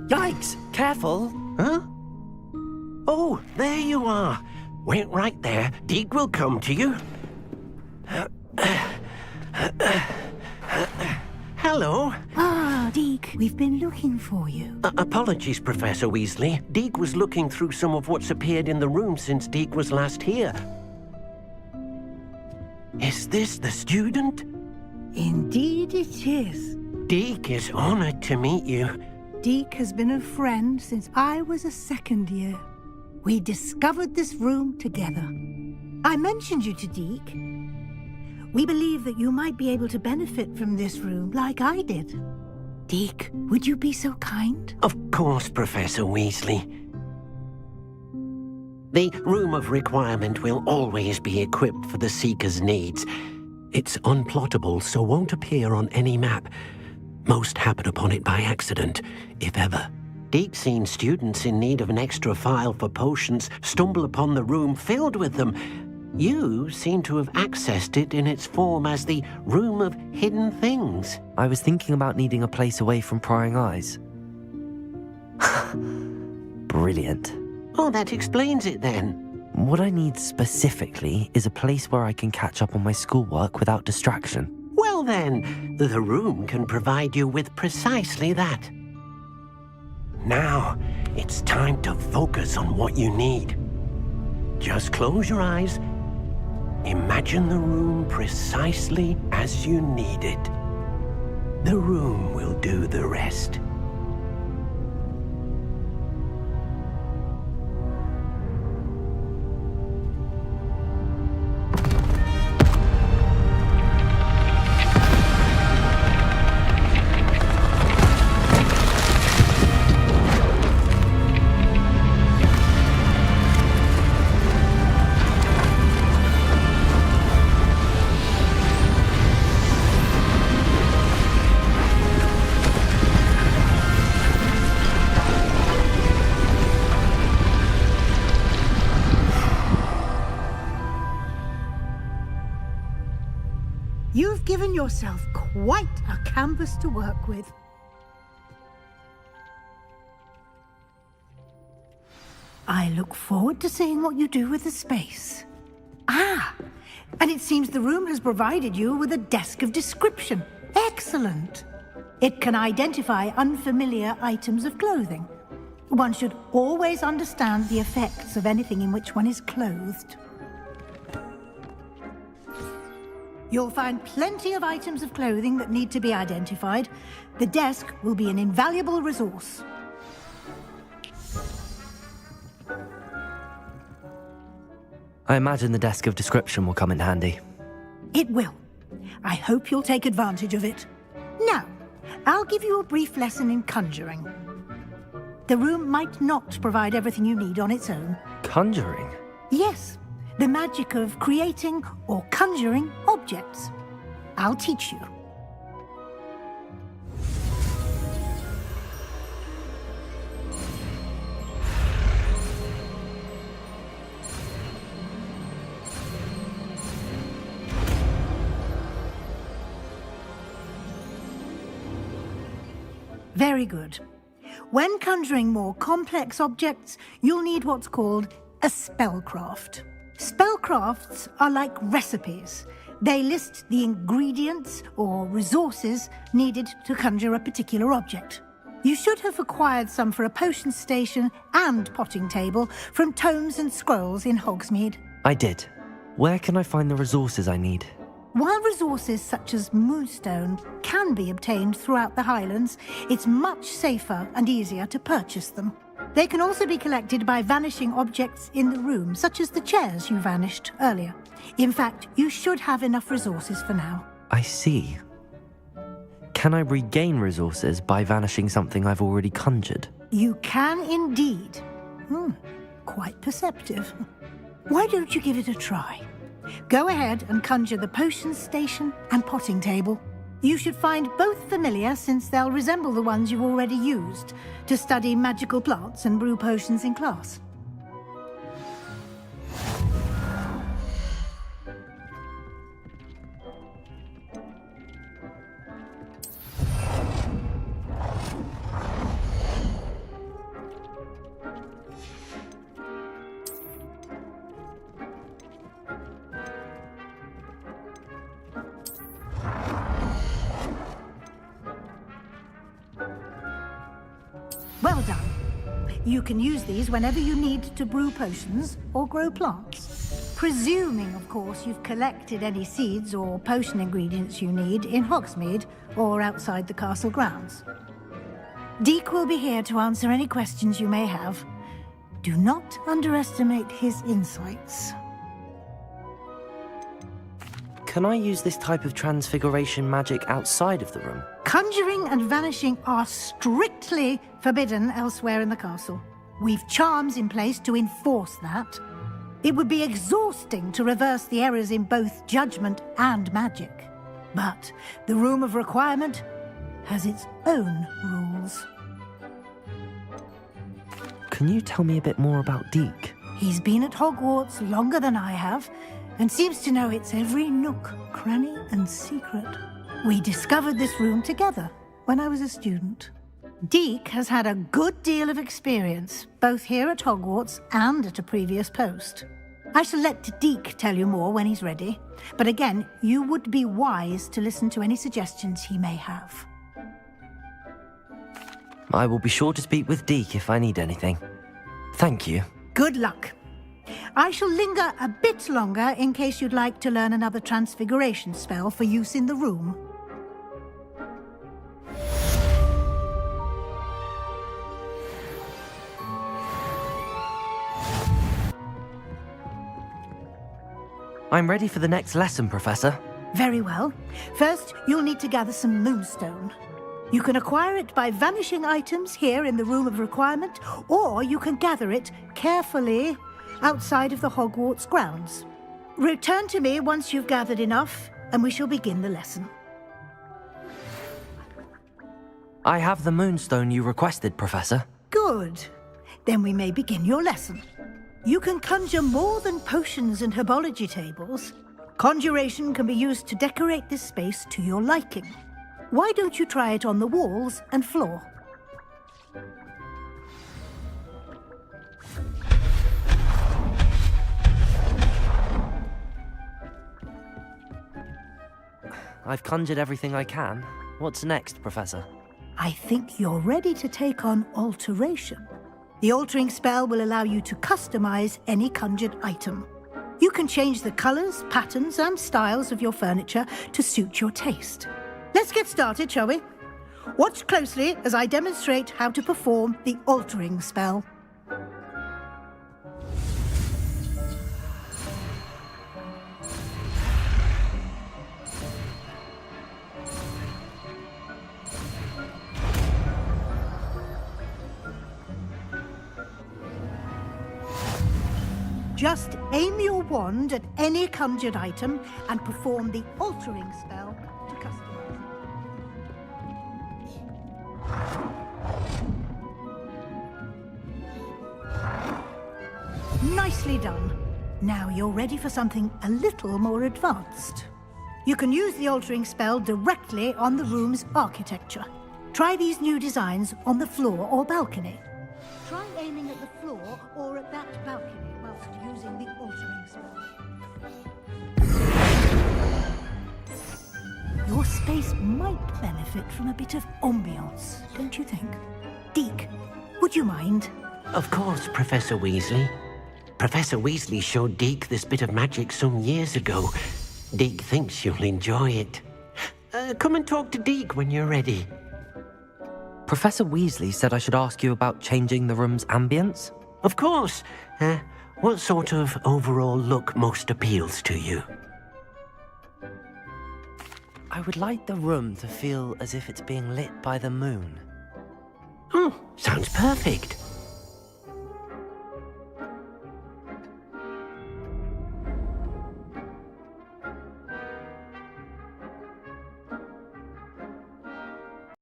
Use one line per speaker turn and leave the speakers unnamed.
Yikes! Careful!
Huh? Oh, there you are. Wait right there. Deke will come to you. Hello.
Ah, Deke, we've been looking for you.
Apologies, Professor Weasley. Deke was looking through some of what's appeared in the room since Deke was last here. Is this the student?
Indeed it is.
Deke is honored to meet you.
Deke has been a friend since I was a second year. We discovered this room together. I mentioned you to Deke. We believe that you might be able to benefit from this room like I did. Deke, would you be so kind?
Of course, Professor Weasley. The Room of Requirement will always be equipped for the Seeker's needs. It's unplottable, so won't appear on any map. Most happen upon it by accident, if ever. Deke's seen students in need of an extra file for potions stumble upon the room filled with them. You seem to have accessed it in its form as the Room of Hidden Things.
I was thinking about needing a place away from prying eyes. Brilliant.
Oh, that explains it then.
What I need specifically is a place where I can catch up on my schoolwork without distraction.
Well then, the room can provide you with precisely that. Now, it's time to focus on what you need. Just close your eyes. Imagine the room precisely as you need it. The room will do the rest.
You've given yourself quite a canvas to work with. I look forward to seeing what you do with the space. Ah, and it seems the room has provided you with a desk of description. Excellent. It can identify unfamiliar items of clothing. One should always understand the effects of anything in which one is clothed. You'll find plenty of items of clothing that need to be identified. The desk will be an invaluable resource.
I imagine the desk of description will come in handy.
It will. I hope you'll take advantage of it. Now, I'll give you a brief lesson in conjuring. The room might not provide everything you need on its own.
Conjuring?
Yes. The magic of creating or conjuring objects. I'll teach you. Very good. When conjuring more complex objects, you'll need what's called a spellcraft. Spellcrafts are like recipes. They list the ingredients or resources needed to conjure a particular object. You should have acquired some for a potion station and potting table from tomes and scrolls in Hogsmeade.
I did. Where can I find the resources I need?
While resources such as moonstone can be obtained throughout the Highlands, it's much safer and easier to purchase them. They can also be collected by vanishing objects in the room, such as the chairs you vanished earlier. In fact, you should have enough resources for now.
I see. Can I regain resources by vanishing something I've already conjured?
You can indeed. Quite perceptive. Why don't you give it a try? Go ahead and conjure the potion station and potting table. You should find both familiar, since they'll resemble the ones you've already used to study magical plants and brew potions in class. You can use these whenever you need to brew potions or grow plants. Presuming, of course, you've collected any seeds or potion ingredients you need in Hogsmeade or outside the castle grounds. Deek will be here to answer any questions you may have. Do not underestimate his insights.
Can I use this type of transfiguration magic outside of the room?
Conjuring and vanishing are strictly forbidden elsewhere in the castle. We've charms in place to enforce that. It would be exhausting to reverse the errors in both judgment and magic. But the Room of Requirement has its own rules.
Can you tell me a bit more about Deek?
He's been at Hogwarts longer than I have, and seems to know its every nook, cranny, and secret. We discovered this room together when I was a student. Deek has had a good deal of experience, both here at Hogwarts and at a previous post. I shall let Deek tell you more when he's ready, but again, you would be wise to listen to any suggestions he may have.
I will be sure to speak with Deek if I need anything. Thank you.
Good luck. I shall linger a bit longer in case you'd like to learn another transfiguration spell for use in the room.
I'm ready for the next lesson, Professor.
Very well. First, you'll need to gather some moonstone. You can acquire it by vanishing items here in the Room of Requirement, or you can gather it carefully outside of the Hogwarts grounds. Return to me once you've gathered enough, and we shall begin the lesson.
I have the moonstone you requested, Professor.
Good. Then we may begin your lesson. You can conjure more than potions and herbology tables. Conjuration can be used to decorate this space to your liking. Why don't you try it on the walls and floor?
I've conjured everything I can. What's next, Professor?
I think you're ready to take on alteration. The altering spell will allow you to customize any conjured item. You can change the colors, patterns, and styles of your furniture to suit your taste. Let's get started, shall we? Watch closely as I demonstrate how to perform the altering spell. Just aim your wand at any conjured item and perform the altering spell to customize it. Nicely done. Now you're ready for something a little more advanced. You can use the altering spell directly on the room's architecture. Try these new designs on the floor or balcony. Try aiming at the floor or at that balcony whilst using the altering spell. Your space might benefit from a bit of ambiance, don't you think? Deek, would you mind?
Of course, Professor Weasley. Professor Weasley showed Deek this bit of magic some years ago. Deek thinks you'll enjoy it. Come and talk to Deek when you're ready.
Professor Weasley said I should ask you about changing the room's ambience?
Of course. What sort of overall look most appeals to you?
I would like the room to feel as if it's being lit by the moon.
Oh, sounds perfect.